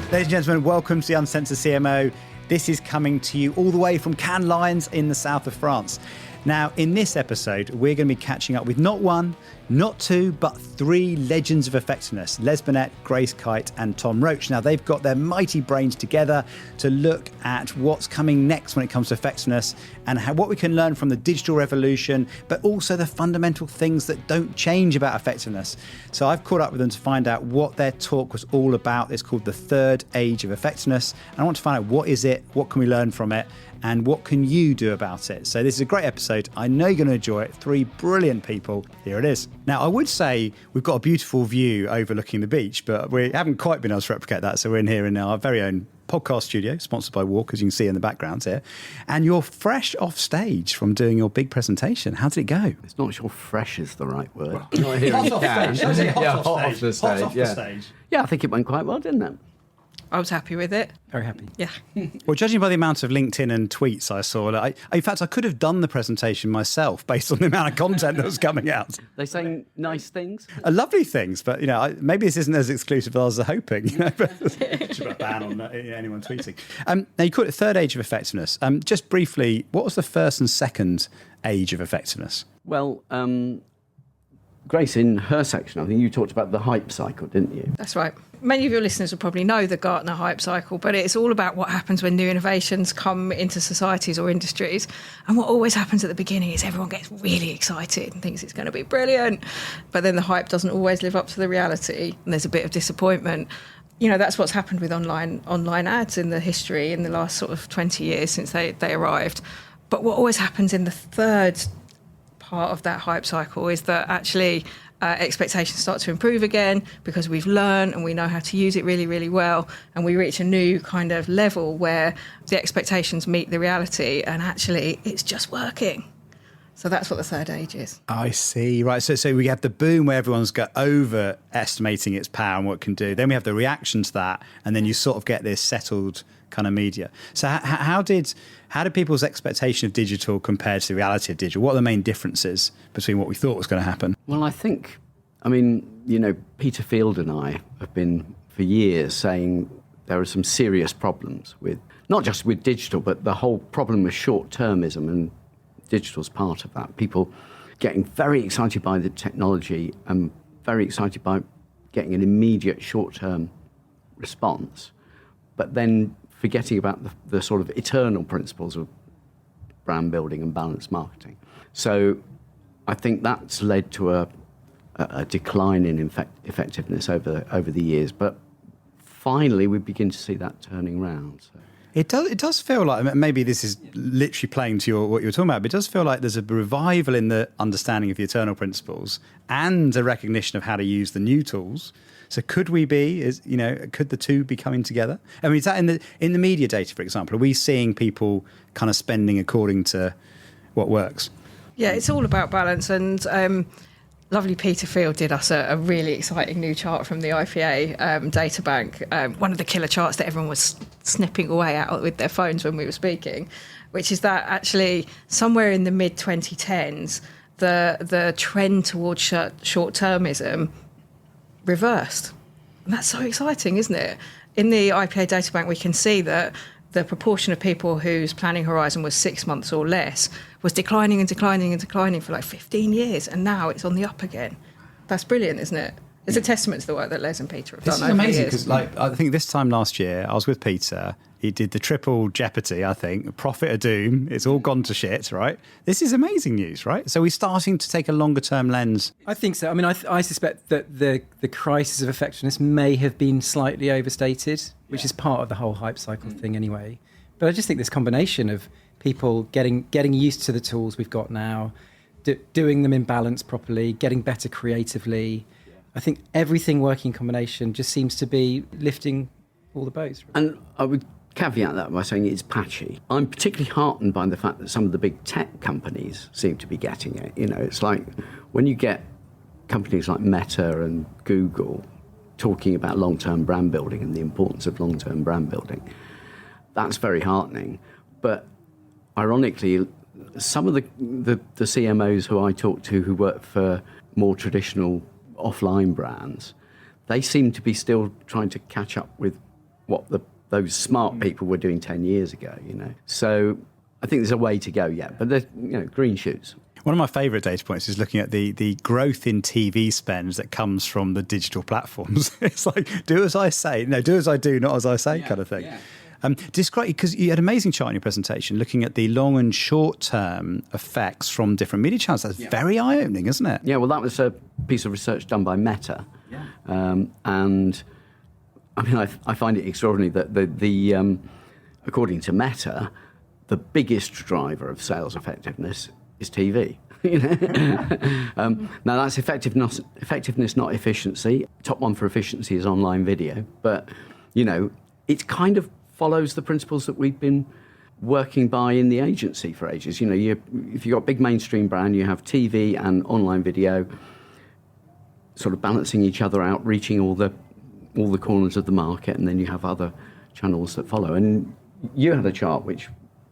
Ladies and gentlemen, welcome to the Uncensored CMO. This is coming to you all the way from Cannes Lions in the south of France. Now, in this episode, we're going to be catching up with not one, not two, but three legends of effectiveness, Les Binet, Grace Kite and Tom Roach. Now, they've got their mighty brains together to look at what's coming next when it comes to effectiveness and what we can learn from the digital revolution, but also the fundamental things that don't change about effectiveness. So I've caught up with them to find out what their talk was all about. It's called The Third Age of Effectiveness. And I want to find out what is it, what can we learn from it, and what can you do about it? So this is a great episode. I know you're going to enjoy it. Three brilliant people. Here it is. Now, I would say we've got a beautiful view overlooking the beach, but we haven't quite been able to replicate that. So we're in here in our very own podcast studio, sponsored by WARC, as you can see in the background here. And you're fresh off stage from doing your big presentation. How did it go? It's not sure fresh is the right word. Hot off the stage. Yeah, I think it went quite well, didn't it? I was happy with it. Very happy. Yeah. Well, judging by the amount of LinkedIn and tweets I saw, in fact, I could have done the presentation myself based on the amount of content that was coming out. They saying nice things? Lovely things, but maybe this isn't as exclusive as I was hoping. Should put a ban on anyone tweeting. Now, you call it Third Age of Effectiveness. Just briefly, what was the first and second age of effectiveness? Well, Grace, in her section, I think you talked about the hype cycle, didn't you? That's right. Many of your listeners will probably know the Gartner hype cycle, but it's all about what happens when new innovations come into societies or industries. And what always happens at the beginning is everyone gets really excited and thinks it's going to be brilliant. But then the hype doesn't always live up to the reality, and there's a bit of disappointment. That's what's happened with online ads in the history in the last sort of 20 years since they arrived. But what always happens in the third part of that hype cycle is that actually expectations start to improve again because we've learned and we know how to use it really, really well, and we reach a new kind of level where the expectations meet the reality and actually it's just working. So that's what the third age is. I see. Right. So we have the boom where everyone's overestimating its power and what it can do. Then we have the reaction to that, and then you sort of get this settled kind of media. So how did people's expectation of digital compare to the reality of digital? What are the main differences between what we thought was going to happen? Well, Peter Field and I have been for years saying there are some serious problems with, not just with digital, but the whole problem with short-termism, and digital's part of that. People getting very excited by the technology and very excited by getting an immediate short-term response, but then forgetting about the sort of eternal principles of brand building and balanced marketing. So I think that's led to a decline in effectiveness over the years. But finally, we begin to see that turning round. So. It does feel like, maybe this is literally playing to what you were talking about, but it does feel like there's a revival in the understanding of the eternal principles and a recognition of how to use the new tools. So could we be, could the two be coming together? I mean, is that in the media data, for example? Are we seeing people kind of spending according to what works? Yeah, it's all about balance. And lovely Peter Field did us a really exciting new chart from the IPA data bank, one of the killer charts that everyone was snipping away at with their phones when we were speaking, which is that actually somewhere in the mid-2010s, the trend towards short-termism reversed. And that's so exciting, isn't it? In the IPA data bank, we can see that the proportion of people whose planning horizon was 6 months or less was declining and declining and declining for like 15 years. And now it's on the up again. That's brilliant, isn't it? It's a testament to the work that Les and Peter have done over the years. This is amazing, because I think this time last year, I was with Peter. He did the triple jeopardy, I think, prophet of doom. It's all gone to shit, right? This is amazing news, right? So we're starting to take a longer-term lens. I think so. I mean, I suspect that the crisis of effectiveness may have been slightly overstated, which is part of the whole hype cycle thing anyway. But I just think this combination of people getting used to the tools we've got now, doing them in balance properly, getting better creatively. I think everything working in combination just seems to be lifting all the boats. And I would caveat that by saying it's patchy. I'm particularly heartened by the fact that some of the big tech companies seem to be getting it. It's like when you get companies like Meta and Google talking about long-term brand building and the importance of long-term brand building, that's very heartening. But ironically, some of the CMOs who I talk to who work for more traditional offline brands, they seem to be still trying to catch up with what those smart people were doing 10 years ago, So I think there's a way to go yet, but there's, green shoots. One of my favourite data points is looking at the growth in TV spend that comes from the digital platforms. It's like, do as I say, do as I do, not as I say kind of thing. Yeah. Describe, because you had an amazing chart in your presentation looking at the long and short term effects from different media channels. That's very eye-opening, isn't it? Yeah, well, that was a piece of research done by Meta. Yeah. And I mean, I find it extraordinary that the according to Meta, the biggest driver of sales effectiveness is TV. Now that's effectiveness, not efficiency. Top one for efficiency is online video, but it kind of follows the principles that we've been working by in the agency for ages. If you've got big mainstream brand, you have TV and online video sort of balancing each other out, reaching all the corners of the market, and then you have other channels that follow. And you had a chart which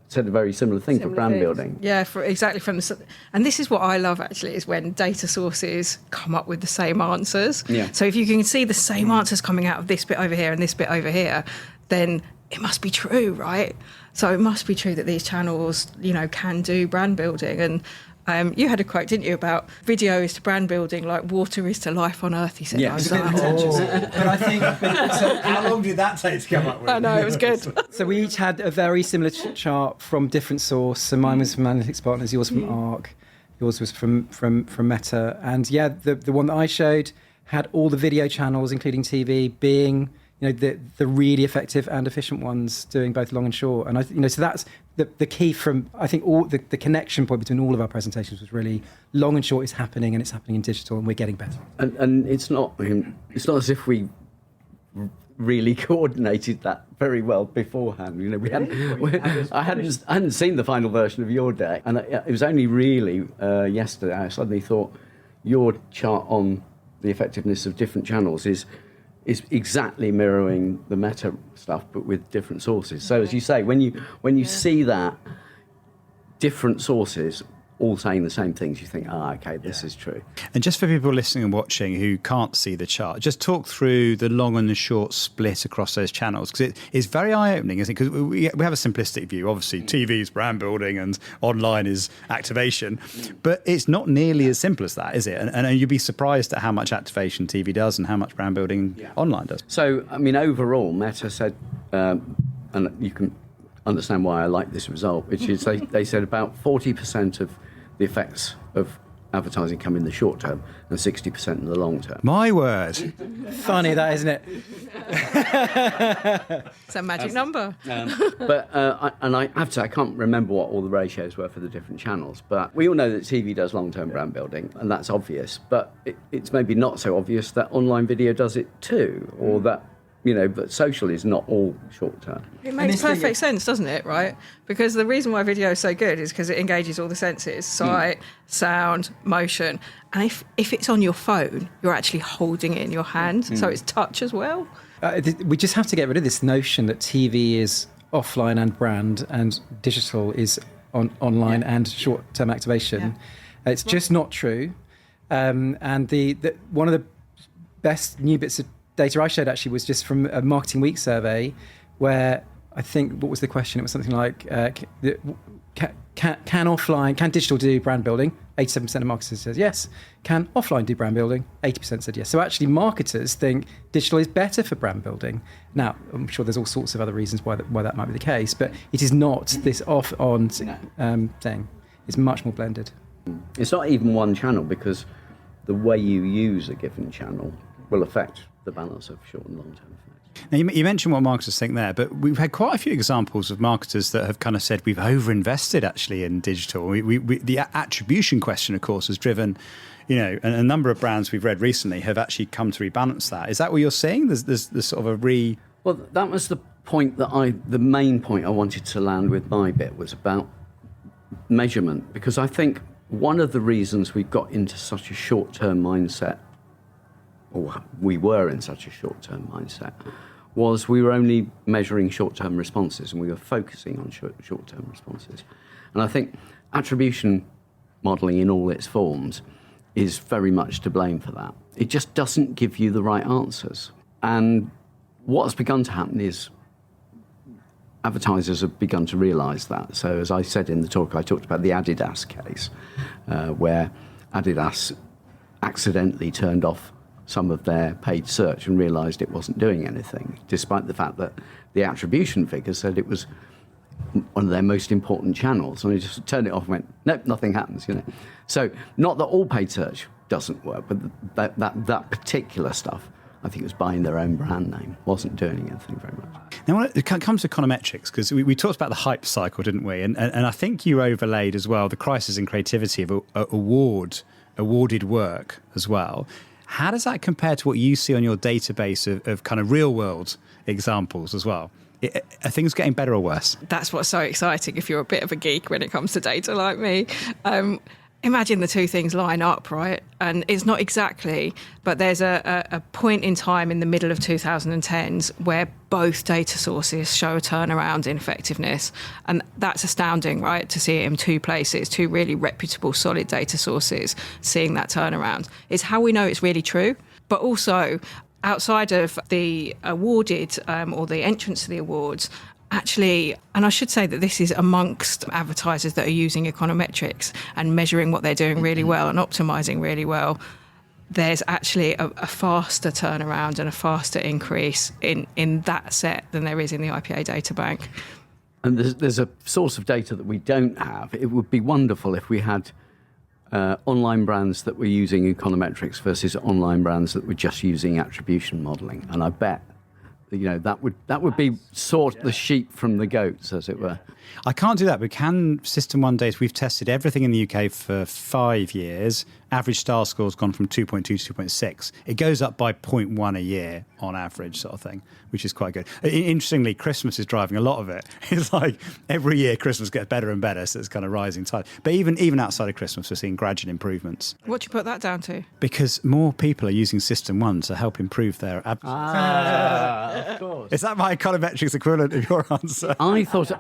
said a very similar thing for brand building. Yeah, exactly from the. And this is what I love actually, is when data sources come up with the same answers. Yeah. So if you can see the same answers coming out of this bit over here and this bit over here, then it must be true, right? So it must be true that these channels, can do brand building. And you had a quote, didn't you, about video is to brand building like water is to life on Earth, he said. Yeah, it's a bit pretentious. But I think, how long did that take to come up with? I know, it was good. So we each had a very similar chart from different source. So mine was from Analytics Partners, yours from ARC, yours was from Meta. And yeah, the one that I showed had all the video channels, including TV, being the really effective and efficient ones, doing both long and short. And so that's the key from, I think, all the connection point between all of our presentations was really long and short is happening, and it's happening in digital, and we're getting better. And it's not as if we really coordinated that very well beforehand. I hadn't seen the final version of your deck, and it was only really yesterday I suddenly thought your chart on the effectiveness of different channels is exactly mirroring the Meta stuff, but with different sources. So as you say, when you see that different sources all saying the same things, you think, okay, this is true. And just for people listening and watching who can't see the chart, just talk through the long and the short split across those channels, because it's very eye-opening, isn't it? Because we have a simplistic view. Obviously, TV is brand building and online is activation, but it's not nearly as simple as that, is it? And you'd be surprised at how much activation TV does and how much brand building online does. So, I mean, overall, Meta said, and you can understand why I like this result, which is they said about 40% of the effects of advertising come in the short term and 60% in the long term. My word. Funny that, isn't it? It's a magic number. But I have to say, I can't remember what all the ratios were for the different channels, but we all know that TV does long-term brand building, and that's obvious, but it's maybe not so obvious that online video does it too, or that but social is not all short term. It makes perfect sense, doesn't it, right? Because the reason why video is so good is because it engages all the senses, sight, sound, motion. And if it's on your phone, you're actually holding it in your hand, so it's touch as well. We just have to get rid of this notion that TV is offline and brand and digital is online and short-term activation. Yeah. It's just not true. And the one of the best new bits of data I showed actually was just from a Marketing Week survey, where I think, what was the question? It was something like, can digital do brand building? 87% of marketers said yes. Can offline do brand building? 80% said yes. So actually marketers think digital is better for brand building. Now, I'm sure there's all sorts of other reasons why that might be the case, but it is not this off-on thing. It's much more blended. It's not even one channel, because the way you use a given channel will affect the balance of short and long-term effects. Now, you mentioned what marketers think there, but we've had quite a few examples of marketers that have kind of said we've overinvested actually in digital. The attribution question, of course, has driven, a number of brands we've read recently have actually come to rebalance that. Is that what you're seeing? There's sort of a Well, that was the point the main point I wanted to land with my bit was about measurement, because I think one of the reasons we've got into such a short-term mindset, or we were in such a short-term mindset, was we were only measuring short-term responses, and we were focusing on short-term responses. And I think attribution modelling in all its forms is very much to blame for that. It just doesn't give you the right answers. And what's begun to happen is advertisers have begun to realise that. So as I said in the talk, I talked about the Adidas case, where Adidas accidentally turned off some of their paid search and realised it wasn't doing anything, despite the fact that the attribution figures said it was one of their most important channels. And they just turned it off and went, nope, nothing happens, So not that all paid search doesn't work, but that particular stuff, I think it was buying their own brand name, wasn't doing anything very much. Now, when it comes to econometrics, because we talked about the hype cycle, didn't we? And I think you overlaid as well the crisis in creativity of awarded work as well. How does that compare to what you see on your database of kind of real world examples as well? Are things getting better or worse? That's what's so exciting if you're a bit of a geek when it comes to data like me. Imagine the two things line up, right? And it's not exactly, but there's a point in time in the middle of 2010s where both data sources show a turnaround in effectiveness. And that's astounding, right? To see it in two places, two really reputable, solid data sources seeing that turnaround. It's how we know it's really true, but also outside of the awarded or the entrance to the awards, actually, and I should say that this is amongst advertisers that are using econometrics and measuring what they're doing really well and optimizing really well, there's actually a faster turnaround and a faster increase in that set than there is in the IPA data bank. And there's a source of data that we don't have. It would be wonderful if we had online brands that were using econometrics versus online brands that were just using attribution modelling. And I bet that would be sort the sheep from the goats, as it were. I can't do that. We can System 1 data. We've tested everything in the UK for 5 years. Average star score has gone from 2.2 to 2.6. It goes up by 0.1 a year on average, sort of thing, which is quite good. Interestingly, Christmas is driving a lot of it. It's like every year Christmas gets better and better, so it's kind of rising tide. But even outside of Christmas, we're seeing gradual improvements. What do you put that down to? Because more people are using System 1 to help improve their Of course. Is that my econometrics equivalent of your answer? I thought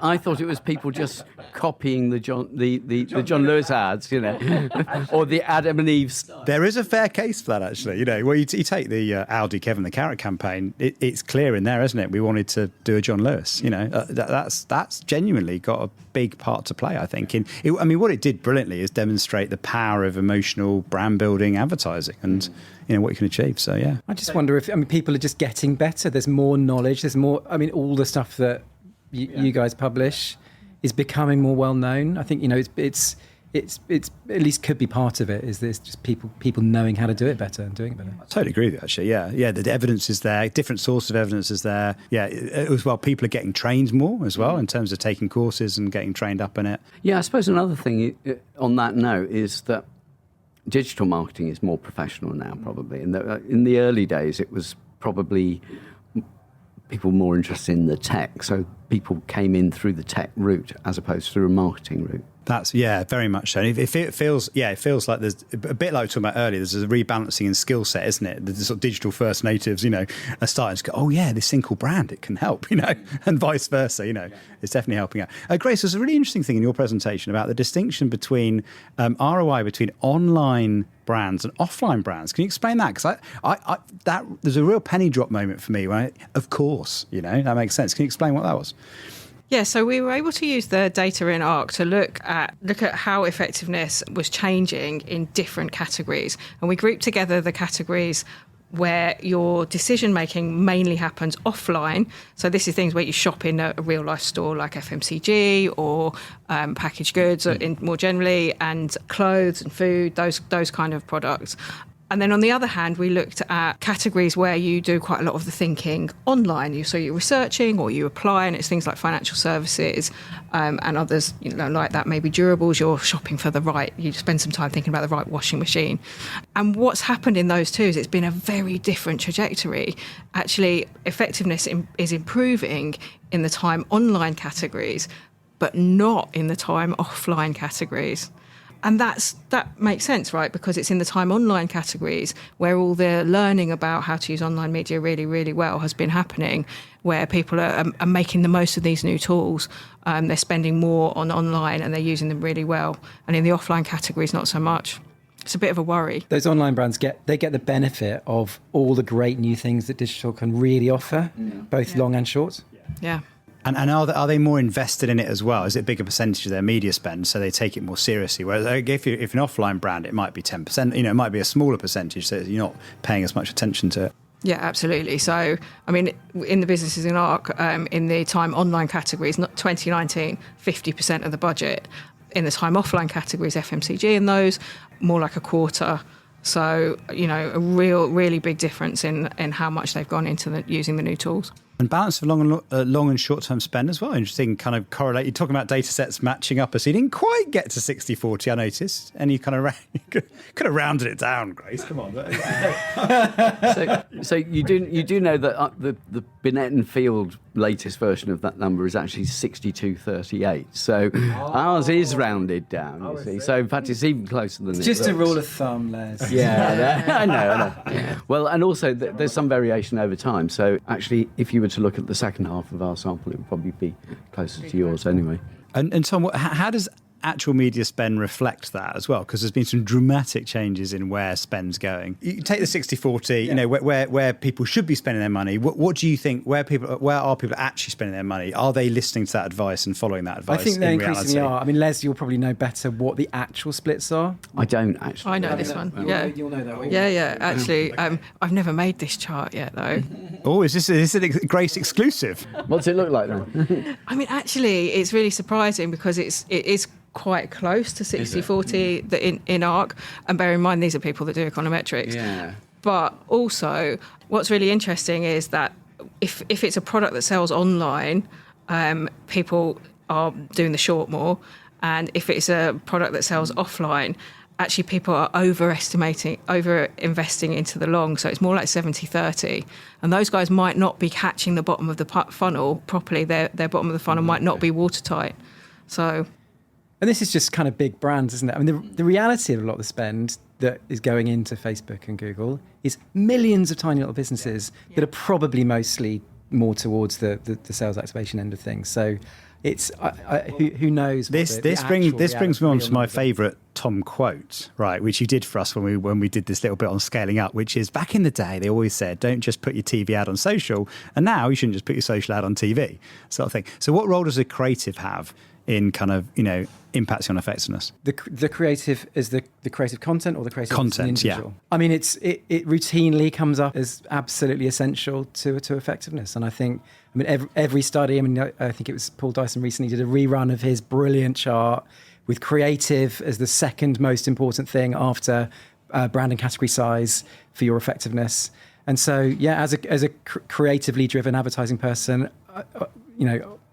it was people just copying the John Lewis ads, or the Adam and Eve style. There is a fair case for that, actually. Well, you take the Aldi Kevin the Carrot campaign. It's clear in there, isn't it? We wanted to do a John Lewis. That's genuinely got a big part to play, I think. What it did brilliantly is demonstrate the power of emotional brand building advertising and what you can achieve. So yeah, I just wonder if people are just getting better. There's more knowledge. There's more. All the stuff that you guys publish is becoming more well known. I think it's at least could be part of it. Is this just people knowing how to do it better and doing it better? I totally agree with you, actually. Yeah. The evidence is there. Different source of evidence is there. Yeah, as well. People are getting trained more as well in terms of taking courses and getting trained up in it. Yeah, I suppose another thing on that note is that digital marketing is more professional now, probably. In the early days, it was probably people more interested in the tech. So people came in through the tech route as opposed to through a marketing route. That's, very much so. It feels like there's a bit like we were talking about earlier, there's a rebalancing in skill set, isn't it? The sort of digital first natives, are starting to go, oh yeah, this single brand, it can help, and vice versa, it's definitely helping out. Grace, there's a really interesting thing in your presentation about the distinction between ROI between online brands and offline brands. Can you explain that? Because that there's a real penny drop moment for me, right? Of course, that makes sense. Can you explain what that was? Yeah, so we were able to use the data in ARC to look at how effectiveness was changing in different categories. And we grouped together the categories where your decision making mainly happens offline. So this is things where you shop in a real life store like FMCG or packaged goods more generally, and clothes and food, those kind of products. And then on the other hand, we looked at categories where you do quite a lot of the thinking online. So you're researching or you apply, and it's things like financial services and others, like that, maybe durables. You're shopping for you spend some time thinking about the right washing machine. And what's happened in those two is it's been a very different trajectory. Actually, effectiveness is improving in the time online categories, but not in the time offline categories. And that makes sense, right? Because it's in the time online categories where all the learning about how to use online media really, really well has been happening, where people are making the most of these new tools. They're spending more on online and they're using them really well. And in the offline categories, not so much. it's a bit of a worry. Those online brands get the benefit of all the great new things that digital can really offer, both long and short. Yeah. And are they more invested in it as well? Is it a bigger percentage of their media spend, so they take it more seriously? Whereas if an offline brand, it might be 10%. It might be a smaller percentage, so you're not paying as much attention to it. Yeah, absolutely. So, I mean, in the businesses in ARC, in the time online categories, 2019, 50% of the budget. In the time offline categories, FMCG in those, more like a quarter. So, a really big difference in how much they've gone into using the new tools. And balance of long and short-term spend as well. Interesting kind of correlate. You're talking about data sets matching up. So you didn't quite get to 60-40, I noticed. And you kind of could have rounded it down, Grace. Come on. So you do know that the Binet and Field latest version of that number is actually 62-38. So ours is rounded down, you see. So in fact, it's even closer than it's just a rule of thumb, Les. Yeah, I know. Yeah. Well, and also there's some variation over time. So actually, if you were to look at the second half of our sample, it would probably be closer to yours anyway. And Tom, how does actual media spend reflect that as well? Because there's been some dramatic changes in where spend's going. You take the 60-40, where people should be spending their money. What do you think? Where are people actually spending their money? Are they listening to that advice and following that advice? I think they in increasingly reality? are. I mean, Les, you'll probably know better what the actual splits are. I don't actually. I know this one. Yeah, you'll know that one. Yeah. Actually, I've never made this chart yet, though. Oh, is this a Grace exclusive? What's it look like then? I mean, actually, it's really surprising because it is quite close to 60-40 in ARC. And bear in mind, these are people that do econometrics. Yeah. But also, what's really interesting is that if it's a product that sells online, people are doing the short more. And if it's a product that sells offline, actually people are over-investing into the long. So it's more like 70-30. And those guys might not be catching the bottom of the funnel properly. Their bottom of the funnel might not be watertight. So... And this is just kind of big brands, isn't it? I mean, the reality of a lot of the spend that is going into Facebook and Google is millions of tiny little businesses that are probably mostly more towards the sales activation end of things. So it's who knows? This brings me on to my favourite Tom quote, right, which you did for us when we did this little bit on scaling up, which is back in the day they always said, don't just put your TV ad on social, and now you shouldn't just put your social ad on TV, sort of thing. So what role does a creative have in kind of, impacting on effectiveness? The creative is the creative content, or the creative content, yeah. I mean, it routinely comes up as absolutely essential to effectiveness. And I think, every study, I think it was Paul Dyson recently did a rerun of his brilliant chart with creative as the second most important thing after brand and category size for your effectiveness. And so, yeah, as a creatively driven advertising person,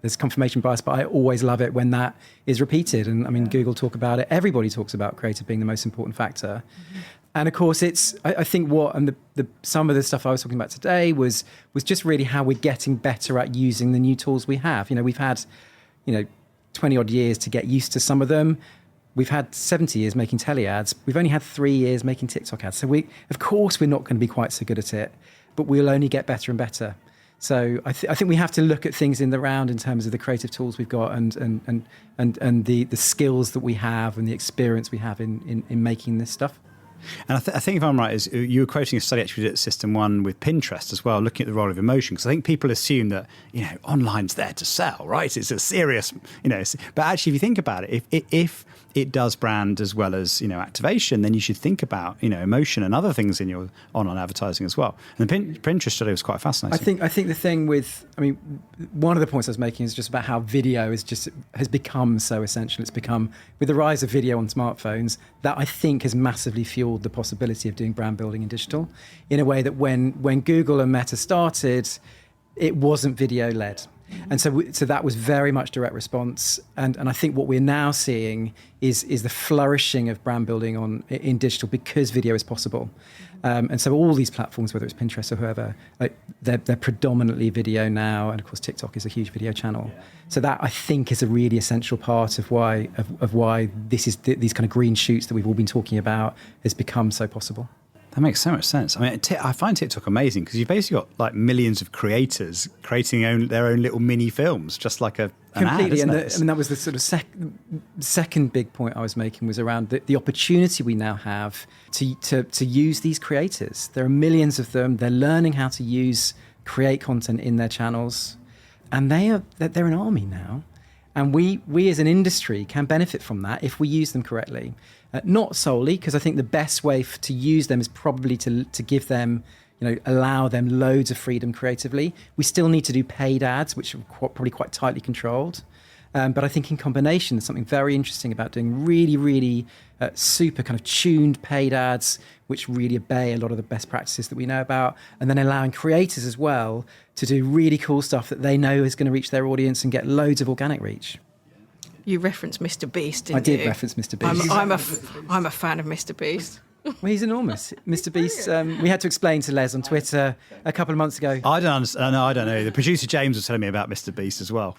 there's confirmation bias, but I always love it when that is repeated. And Google talk about it. Everybody talks about creative being the most important factor. Mm-hmm. And of course, I think some of the stuff I was talking about today was just really how we're getting better at using the new tools we have. We've had, 20 odd years to get used to some of them. We've had 70 years making tele ads. We've only had 3 years making TikTok ads. So of course, we're not going to be quite so good at it, but we'll only get better and better. So I think we have to look at things in the round in terms of the creative tools we've got and the skills that we have and the experience we have in making this stuff. And I think if I'm right, is you were quoting a study actually at System 1 with Pinterest as well, looking at the role of emotion, because I think people assume that, online's there to sell, right? It's a serious, but actually if you think about it, if it does brand as well as, activation, then you should think about, emotion and other things in your online advertising as well. And the Pinterest study was quite fascinating. I think the thing with, one of the points I was making is just about how video has become so essential. It's become, with the rise of video on smartphones, that I think has massively fueled the possibility of doing brand building in digital in a way that when Google and Meta started, it wasn't video led. And so that was very much direct response. And I think what we're now seeing is the flourishing of brand building in digital because video is possible. And so all these platforms, whether it's Pinterest or whoever, they're predominantly video now. And of course, TikTok is a huge video channel. Yeah. So that I think is a really essential part of why these kind of green shoots that we've all been talking about has become so possible. That makes so much sense. I mean, I find TikTok amazing because you've basically got like millions of creators creating their own little mini films, just like an Completely. ad, And that was the sort of second big point I was making, was around the opportunity we now have to use these creators. There are millions of them. They're learning how to create content in their channels, and they're an army now. And we as an industry can benefit from that if we use them correctly. Not solely, because I think the best way to use them is probably to give them, allow them loads of freedom creatively. We still need to do paid ads, which are probably quite tightly controlled. But I think in combination, there's something very interesting about doing really, really super kind of tuned paid ads, which really obey a lot of the best practices that we know about, and then allowing creators as well to do really cool stuff that they know is going to reach their audience and get loads of organic reach. You referenced Mr. Beast, didn't you? I did reference Mr. Beast. I'm a fan of Mr. Beast. Well, he's enormous. Mr. Beast, we had to explain to Les on Twitter a couple of months ago. I don't understand. No, I don't know. The producer James was telling me about Mr. Beast as well.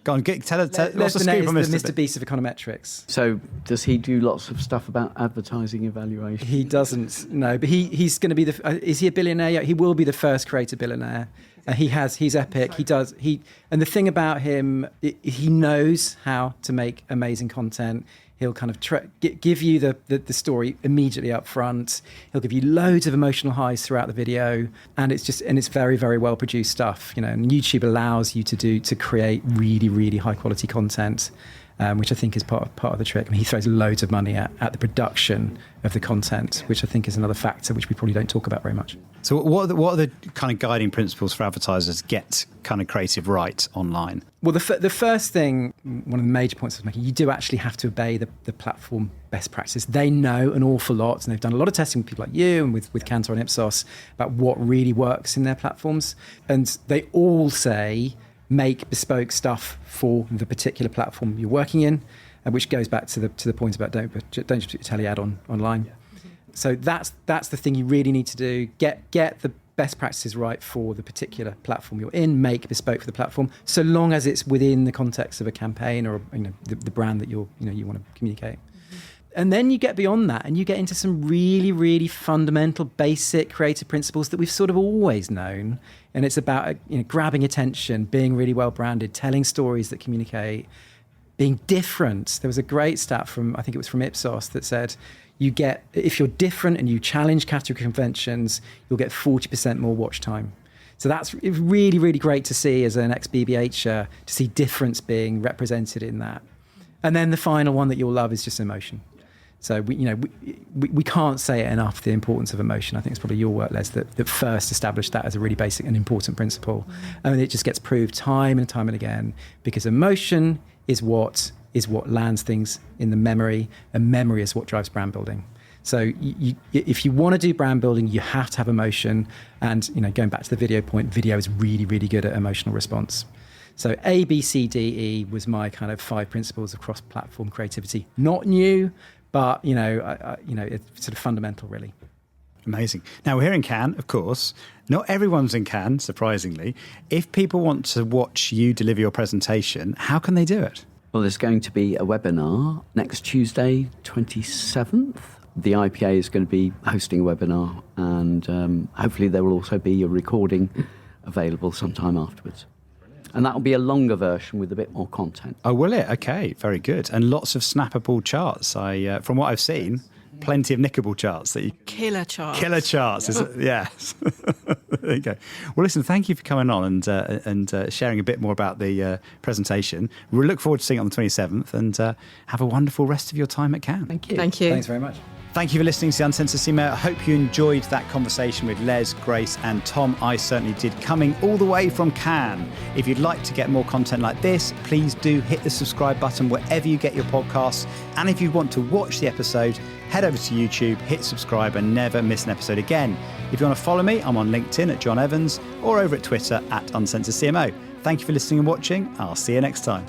Go on, tell what's the scoop on Mr. Beast of econometrics. So does he do lots of stuff about advertising evaluation? He doesn't, no. But he's going to be is he a billionaire yet? He will be the first creator billionaire. He's epic. And the thing about him, he knows how to make amazing content. He'll kind of give you the story immediately up front. He'll give you loads of emotional highs throughout the video, and it's very, very well produced stuff. And YouTube allows you to create really, really high quality content, which I think is part of the trick. I mean, he throws loads of money at the production of the content, which I think is another factor which we probably don't talk about very much. So what are the kind of guiding principles for advertisers to get kind of creative right online? Well, the first thing, one of the major points I was making, you do actually have to obey the platform best practices. They know an awful lot, and they've done a lot of testing with people like you and with Cantor and Ipsos about what really works in their platforms. And they all say, make bespoke stuff for the particular platform you're working in, which goes back to the point about don't just put your telly ad online. Yeah. So that's the thing you really need to do. Get the best practices right for the particular platform you're in. Make bespoke for the platform, so long as it's within the context of a campaign or the brand that you want to communicate. And then you get beyond that and you get into some really, really fundamental, basic creative principles that we've sort of always known. And it's about grabbing attention, being really well branded, telling stories that communicate, being different. There was a great stat from, I think it was from Ipsos, that said if you're different and you challenge category conventions, you'll get 40% more watch time. So that's really, really great to see as an ex-BBHer, to see difference being represented in that. And then the final one that you'll love is just emotion. So we can't say it enough, the importance of emotion. I think it's probably your work, Les, that first established that as a really basic and important principle. And it just gets proved time and time and again, because emotion is what lands things in the memory, and memory is what drives brand building. So if you want to do brand building, you have to have emotion. And going back to the video point, video is really, really good at emotional response. So A, B, C, D, E was my kind of 5 principles of cross-platform creativity. Not new, but it's sort of fundamental, really. Amazing. Now, we're here in Cannes, of course. Not everyone's in Cannes, surprisingly. If people want to watch you deliver your presentation, how can they do it? Well, there's going to be a webinar next Tuesday, 27th. The IPA is going to be hosting a webinar, and hopefully there will also be a recording available sometime afterwards. And that will be a longer version with a bit more content. Oh, will it? Okay, very good. And lots of snappable charts. From what I've seen, plenty of nickable charts. Killer charts. Killer charts. Yes. There you go. Well, listen, thank you for coming on and sharing a bit more about the presentation. We look forward to seeing it on the 27th, and have a wonderful rest of your time at Cannes. Thank you. Thank you. Thanks very much. Thank you for listening to The Uncensored CMO. I hope you enjoyed that conversation with Les, Grace and Tom. I certainly did, coming all the way from Cannes. If you'd like to get more content like this, please do hit the subscribe button wherever you get your podcasts. And if you want to watch the episode, head over to YouTube, hit subscribe and never miss an episode again. If you want to follow me, I'm on LinkedIn at John Evans or over at Twitter at UncensoredCMO. Thank you for listening and watching. I'll see you next time.